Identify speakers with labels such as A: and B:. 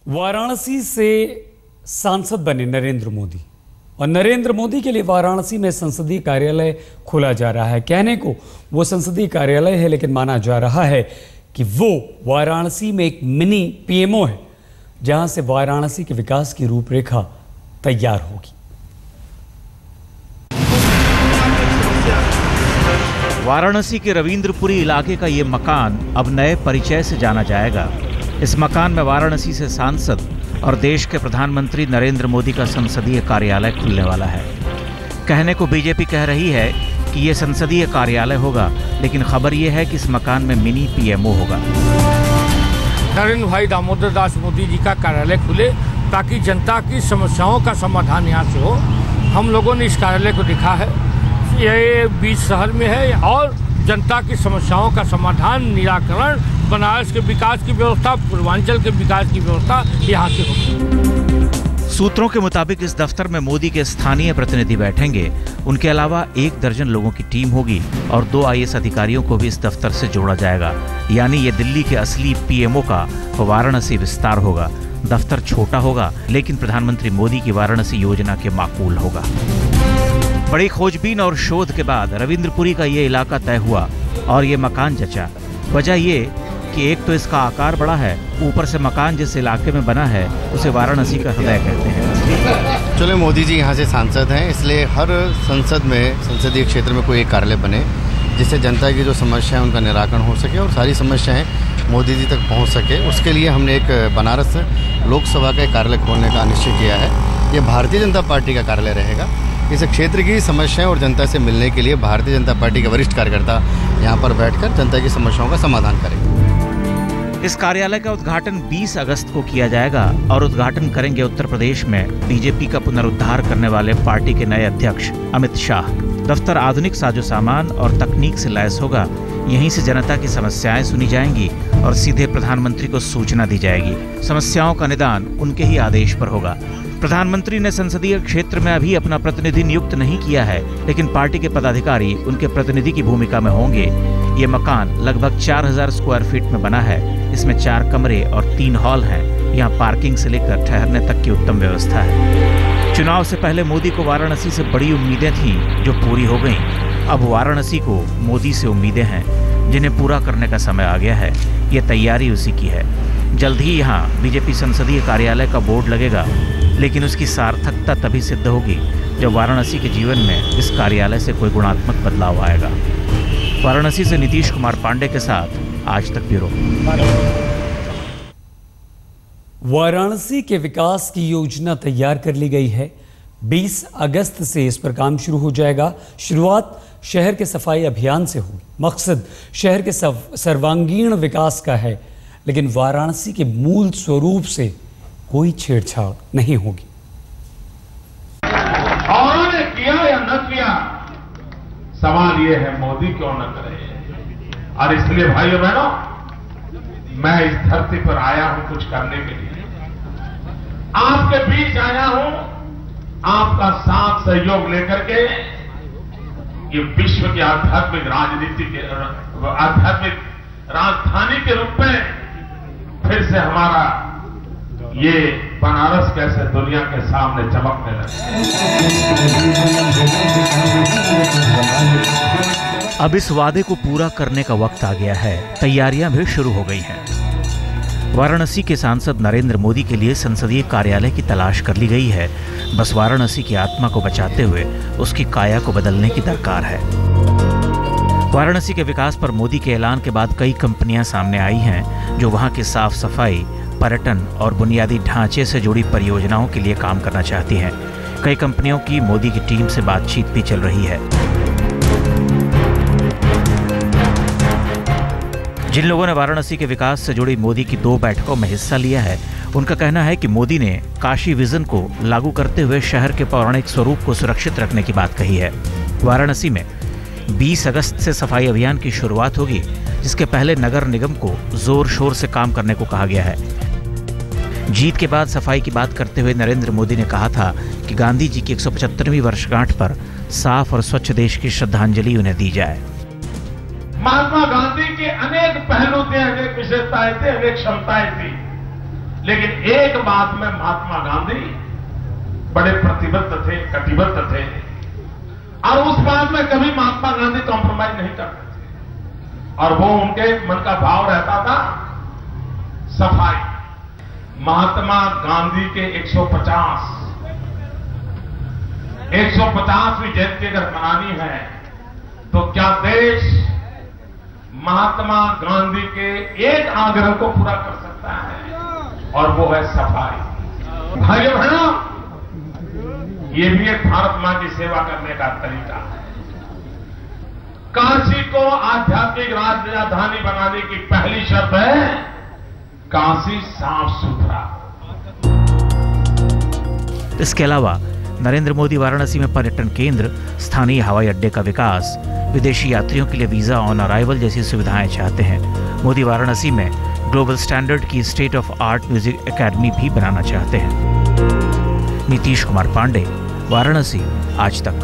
A: वाराणसी से सांसद बने नरेंद्र मोदी और नरेंद्र मोदी के लिए वाराणसी में संसदीय कार्यालय खोला जा रहा है। कहने को वो संसदीय कार्यालय है, लेकिन माना जा रहा है कि वो वाराणसी में एक मिनी पीएमओ है, जहां से वाराणसी के विकास की रूपरेखा तैयार होगी।
B: वाराणसी के रविंद्रपुरी इलाके का ये मकान अब नए परिचय से जाना जाएगा। इस मकान में वाराणसी से सांसद और देश के प्रधानमंत्री नरेंद्र मोदी का संसदीय कार्यालय खुलने वाला है। कहने को बीजेपी कह रही है कि ये संसदीय कार्यालय होगा, लेकिन खबर ये है कि इस मकान में मिनी पीएमओ होगा।
C: नरेंद्र भाई दामोदर दास मोदी जी का कार्यालय खुले ताकि जनता की समस्याओं का समाधान यहाँ से हो। हम लोगों ने इस कार्यालय को देखा है, ये बीच शहर में है और जनता की समस्याओं का समाधान, निराकरण, बनारस के विकास की व्यवस्था, पूर्वांचल के विकास की व्यवस्था यहाँ से होगी।
B: सूत्रों के मुताबिक इस दफ्तर में मोदी के स्थानीय प्रतिनिधि बैठेंगे। उनके अलावा 1 दर्जन लोगों की टीम होगी और 2 IAS अधिकारियों को भी इस दफ्तर से जोड़ा जाएगा। यानी ये दिल्ली के असली पीएमओ का वाराणसी विस्तार होगा। दफ्तर छोटा होगा, लेकिन प्रधानमंत्री मोदी की वाराणसी योजना के माकूल होगा। बड़ी खोजबीन और शोध के बाद रविंद्रपुरी का ये इलाका तय हुआ और ये मकान जचा। वजह ये कि एक तो इसका आकार बड़ा है, ऊपर से मकान जिस इलाके में बना है उसे वाराणसी का हृदय कहते हैं।
D: चलो, मोदी जी यहाँ से सांसद हैं, इसलिए हर संसद में, संसदीय क्षेत्र में कोई एक कार्यालय बने जिससे जनता की जो समस्या है उनका निराकरण हो सके और सारी समस्याएं मोदी जी तक पहुँच सके। उसके लिए हमने एक बनारस लोकसभा का एक कार्यालय खोलने का निश्चय किया है। ये भारतीय जनता पार्टी का कार्यालय रहेगा। इस क्षेत्र की समस्याएं और जनता से मिलने के लिए भारतीय जनता पार्टी के वरिष्ठ कार्यकर्ता यहाँ पर बैठकर जनता की समस्याओं का समाधान करेंगे।
B: इस कार्यालय का उद्घाटन 20 अगस्त को किया जाएगा और उद्घाटन करेंगे उत्तर प्रदेश में बीजेपी का पुनरुद्धार करने वाले पार्टी के नए अध्यक्ष अमित शाह। दफ्तर आधुनिक साजो सामान और तकनीक से लैस होगा। यहीं से जनता की समस्याएं सुनी जाएंगी और सीधे प्रधानमंत्री को सूचना दी जाएगी। समस्याओं का निदान उनके ही आदेश पर होगा। प्रधानमंत्री ने संसदीय क्षेत्र में अभी अपना प्रतिनिधि नियुक्त नहीं किया है, लेकिन पार्टी के पदाधिकारी उनके प्रतिनिधि की भूमिका में होंगे। ये मकान लगभग 4000 स्क्वायर फीट में बना है। इसमें 4 कमरे और 3 हॉल हैं। यहाँ पार्किंग से लेकर ठहरने तक की उत्तम व्यवस्था है। चुनाव से पहले मोदी को वाराणसी से बड़ी उम्मीदें थीं, जो पूरी हो गईं। अब वाराणसी को मोदी से उम्मीदें हैं, जिन्हें पूरा करने का समय आ गया है। ये तैयारी उसी की है। जल्द ही यहाँ बीजेपी संसदीय कार्यालय का बोर्ड लगेगा, लेकिन उसकी सार्थकता तभी सिद्ध होगी जब वाराणसी के जीवन में इस कार्यालय से कोई गुणात्मक बदलाव आएगा। वाराणसी से नीतीश कुमार पांडे के साथ आज तक ब्यूरो।
A: वाराणसी के विकास की योजना तैयार कर ली गई है। 20 अगस्त से इस पर काम शुरू हो जाएगा। शुरुआत शहर के सफाई अभियान से होगी। मकसद शहर के सर्वांगीण विकास का है, लेकिन वाराणसी के मूल स्वरूप से कोई छेड़छाड़ नहीं होगी।
E: और ने किया या न किया, सवाल ये है मोदी क्यों न करे। और इसलिए भाइयों बहनों, मैं इस धरती पर आया हूं कुछ करने के लिए। आपके बीच आया हूं आपका साथ सहयोग लेकर के ये विश्व की आध्यात्मिक राजनीति के, आध्यात्मिक राजधानी के रूप में फिर से हमारा ये बनारस कैसे दुनिया के सामने चमकने लगे।
B: अब इस वादे को पूरा करने का वक्त आ गया है। तैयारियां भी शुरू हो गई हैं। वाराणसी के सांसद नरेंद्र मोदी के लिए संसदीय कार्यालय की तलाश कर ली गई है। बस वाराणसी की आत्मा को बचाते हुए उसकी काया को बदलने की दरकार है। वाराणसी के विकास पर मोदी के ऐलान के बाद कई कंपनियां सामने आई हैं, जो वहां की साफ सफाई, पर्यटन और बुनियादी ढांचे से जुड़ी परियोजनाओं के लिए काम करना चाहती हैं। कई कंपनियों की मोदी की टीम से बातचीत भी चल रही है। जिन लोगों ने वाराणसी के विकास से जुड़ी मोदी की 2 बैठकों में हिस्सा लिया है, उनका कहना है कि मोदी ने काशी विजन को लागू करते हुए शहर के पौराणिक स्वरूप को सुरक्षित रखने की बात कही है। वाराणसी में 20 अगस्त से सफाई अभियान की शुरुआत होगी, जिसके पहले नगर निगम को जोर शोर से काम करने को कहा गया है। जीत के बाद सफाई की बात करते हुए नरेंद्र मोदी ने कहा था कि गांधी जी की 175वीं वर्षगांठ पर साफ और स्वच्छ देश की श्रद्धांजलि उन्हें दी जाए।
E: महात्मा गांधी के अनेक पहलू थे, अनेक विशेषताएं थे, अनेक क्षमताएं थी, लेकिन एक बात में महात्मा गांधी बड़े प्रतिबद्ध थे, कटिबद्ध थे, और उस बात में कभी महात्मा गांधी कॉम्प्रोमाइज नहीं करते थे। और वो उनके मन का भाव रहता था सफाई। महात्मा गांधी के 150वीं जयंती अगर मनानी है तो क्या देश महात्मा गांधी के एक आग्रह को पूरा कर सकता है, और वो है सफाई। भाइयों बहनों, ये भी एक भारत मां की सेवा करने का तरीका है। काशी को आध्यात्मिक राजधानी बनाने की पहली शर्त है काशी साफ सुथरा।
B: इसके अलावा नरेंद्र मोदी वाराणसी में पर्यटन केंद्र, स्थानीय हवाई अड्डे का विकास, विदेशी यात्रियों के लिए वीजा ऑन अराइवल जैसी सुविधाएं चाहते हैं। मोदी वाराणसी में ग्लोबल स्टैंडर्ड की state of art music academy भी बनाना चाहते हैं। नीतीश कुमार पांडे, वाराणसी, आज तक।